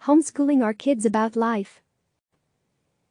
Homeschooling our kids about life.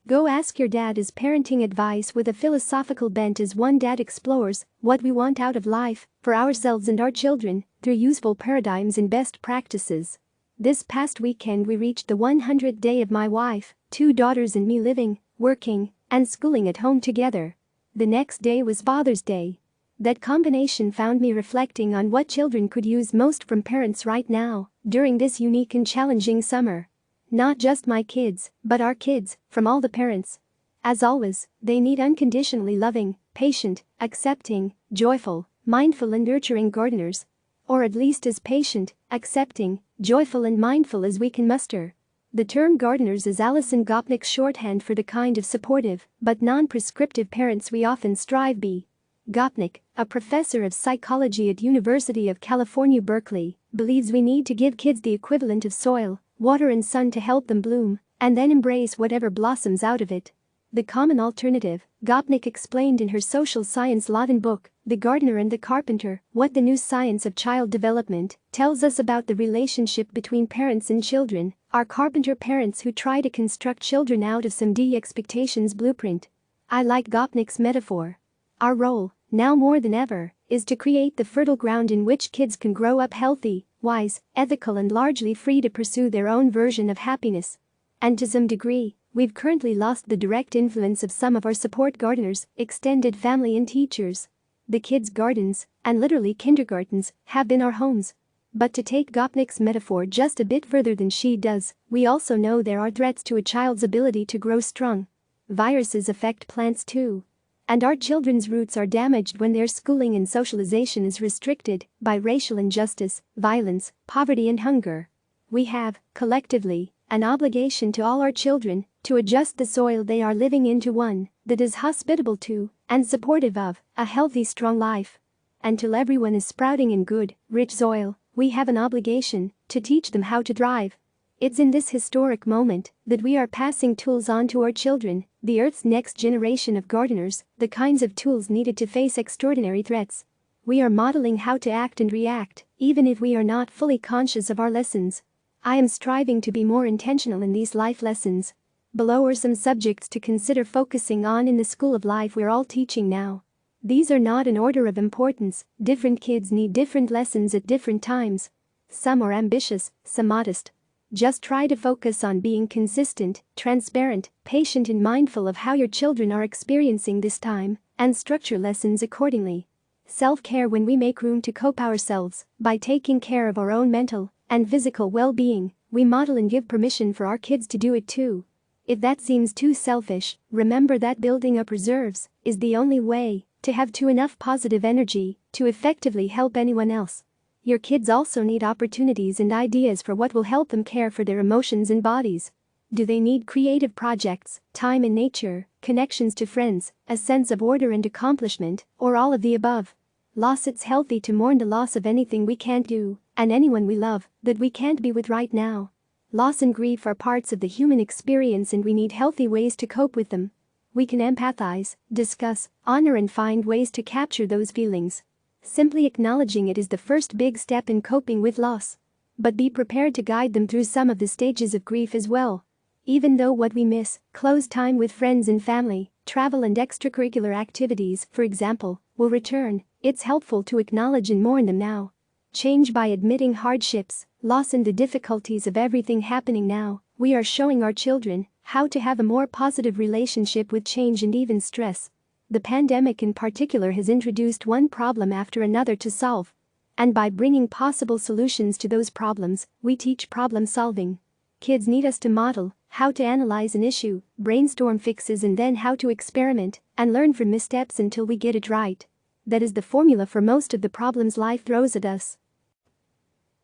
Go Ask Your Dad is parenting advice with a philosophical bent as one dad explores what we want out of life for ourselves and our children through useful paradigms and best practices. This past weekend we reached the 100th day of my wife, 2 daughters and me living, working, and schooling at home together. The next day was Father's Day. That combination found me reflecting on what children could use most from parents right now during this unique and challenging summer. Not just my kids, but our kids, from all the parents. As always, they need unconditionally loving, patient, accepting, joyful, mindful and nurturing gardeners. Or at least as patient, accepting, joyful and mindful as we can muster. The term gardeners is Alison Gopnik's shorthand for the kind of supportive, but non-prescriptive parents we often strive to be. Gopnik, a professor of psychology at University of California Berkeley, believes we need to give kids the equivalent of soil, water and sun to help them bloom, and then embrace whatever blossoms out of it. The common alternative, Gopnik explained in her social science Latin book, The Gardener and the Carpenter, what the new science of child development tells us about the relationship between parents and children, are carpenter parents who try to construct children out of some expectations blueprint. I like Gopnik's metaphor. Our role, now more than ever, is to create the fertile ground in which kids can grow up healthy, wise, ethical and largely free to pursue their own version of happiness. And to some degree, we've currently lost the direct influence of some of our support gardeners, extended family and teachers. The kids' gardens, and literally kindergartens, have been our homes. But to take Gopnik's metaphor just a bit further than she does, we also know there are threats to a child's ability to grow strong. Viruses affect plants too. And our children's roots are damaged when their schooling and socialization is restricted by racial injustice, violence, poverty and hunger. We have, collectively, an obligation to all our children to adjust the soil they are living into one that is hospitable to and supportive of a healthy, strong life. Until everyone is sprouting in good, rich soil, we have an obligation to teach them how to thrive. It's in this historic moment that we are passing tools on to our children, the Earth's next generation of gardeners, the kinds of tools needed to face extraordinary threats. We are modeling how to act and react, even if we are not fully conscious of our lessons. I am striving to be more intentional in these life lessons. Below are some subjects to consider focusing on in the school of life we're all teaching now. These are not in order of importance, different kids need different lessons at different times. Some are ambitious, some modest. Just try to focus on being consistent, transparent, patient and mindful of how your children are experiencing this time, and structure lessons accordingly. Self-care when we make room to cope ourselves, by taking care of our own mental and physical well-being, we model and give permission for our kids to do it too. If that seems too selfish, remember that building up reserves is the only way to have enough positive energy to effectively help anyone else. Your kids also need opportunities and ideas for what will help them care for their emotions and bodies. Do they need creative projects, time in nature, connections to friends, a sense of order and accomplishment, or all of the above? Loss. It's healthy to mourn the loss of anything we can't do, and anyone we love, that we can't be with right now. Loss and grief are parts of the human experience and we need healthy ways to cope with them. We can empathize, discuss, honor and find ways to capture those feelings. Simply acknowledging it is the first big step in coping with loss. But be prepared to guide them through some of the stages of grief as well. Even though what we miss, close time with friends and family, travel and extracurricular activities, for example, will return, it's helpful to acknowledge and mourn them now. Change by admitting hardships, loss and the difficulties of everything happening now, we are showing our children how to have a more positive relationship with change and even stress. The pandemic in particular has introduced one problem after another to solve. And by bringing possible solutions to those problems, we teach problem solving. Kids need us to model how to analyze an issue, brainstorm fixes and then how to experiment and learn from missteps until we get it right. That is the formula for most of the problems life throws at us.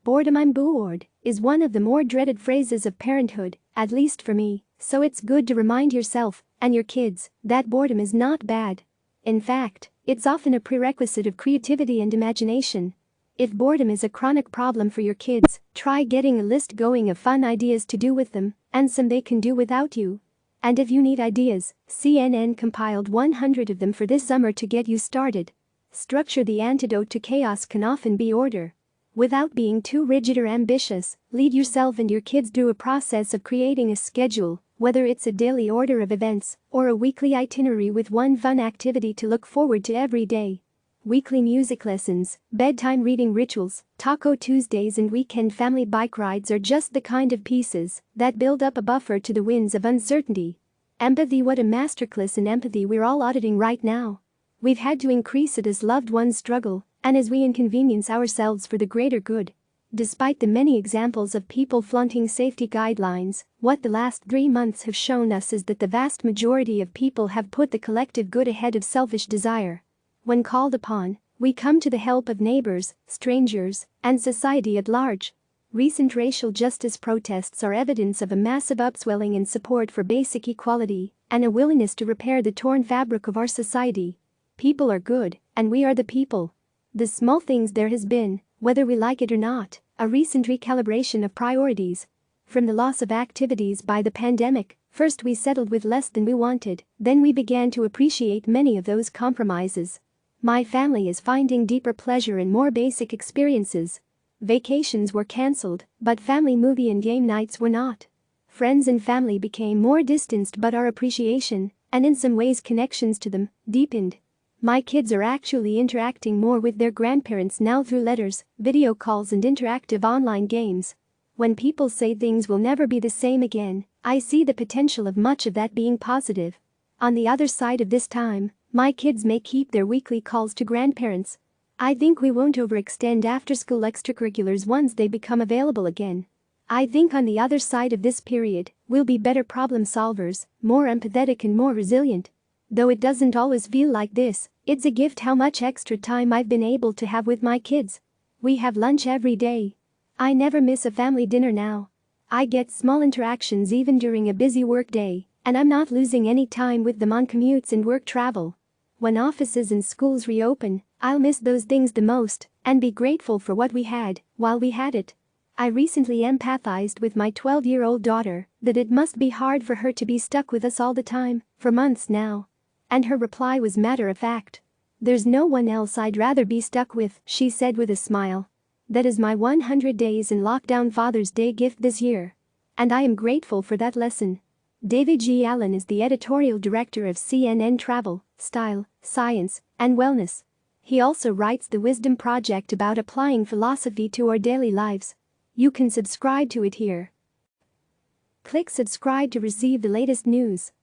Boredom. I'm bored is one of the more dreaded phrases of parenthood, at least for me, so it's good to remind yourself and your kids that boredom is not bad. In fact, it's often a prerequisite of creativity and imagination. If boredom is a chronic problem for your kids, try getting a list going of fun ideas to do with them, and some they can do without you. And if you need ideas, CNN compiled 100 of them for this summer to get you started. Structure. The antidote to chaos can often be order. Without being too rigid or ambitious, lead yourself and your kids through a process of creating a schedule, whether it's a daily order of events or a weekly itinerary with one fun activity to look forward to every day. Weekly music lessons, bedtime reading rituals, Taco Tuesdays and weekend family bike rides are just the kind of pieces that build up a buffer to the winds of uncertainty. Empathy. What a masterclass in empathy we're all auditing right now. We've had to increase it as loved ones struggle and as we inconvenience ourselves for the greater good. Despite the many examples of people flaunting safety guidelines, what the last 3 months have shown us is that the vast majority of people have put the collective good ahead of selfish desire. When called upon, we come to the help of neighbors, strangers, and society at large. Recent racial justice protests are evidence of a massive upswelling in support for basic equality and a willingness to repair the torn fabric of our society. People are good, and we are the people. The small things. There has been, whether we like it or not, a recent recalibration of priorities. From the loss of activities by the pandemic, first we settled with less than we wanted, then we began to appreciate many of those compromises. My family is finding deeper pleasure in more basic experiences. Vacations were cancelled, but family movie and game nights were not. Friends and family became more distanced, but our appreciation, and in some ways connections to them, deepened. My kids are actually interacting more with their grandparents now through letters, video calls and interactive online games. When people say things will never be the same again, I see the potential of much of that being positive. On the other side of this time, my kids may keep their weekly calls to grandparents. I think we won't overextend after-school extracurriculars once they become available again. I think on the other side of this period, we'll be better problem solvers, more empathetic and more resilient. Though it doesn't always feel like this, it's a gift how much extra time I've been able to have with my kids. We have lunch every day. I never miss a family dinner now. I get small interactions even during a busy work day, and I'm not losing any time with them on commutes and work travel. When offices and schools reopen, I'll miss those things the most and be grateful for what we had while we had it. I recently empathized with my 12-year-old daughter that it must be hard for her to be stuck with us all the time, for months now. And her reply was matter of fact. "There's no one else I'd rather be stuck with," she said with a smile. "That is my 100 days in lockdown Father's Day gift this year. And I am grateful for that lesson." David G. Allen is the editorial director of CNN Travel, Style, Science, and Wellness. He also writes the Wisdom Project about applying philosophy to our daily lives. You can subscribe to it here. Click subscribe to receive the latest news.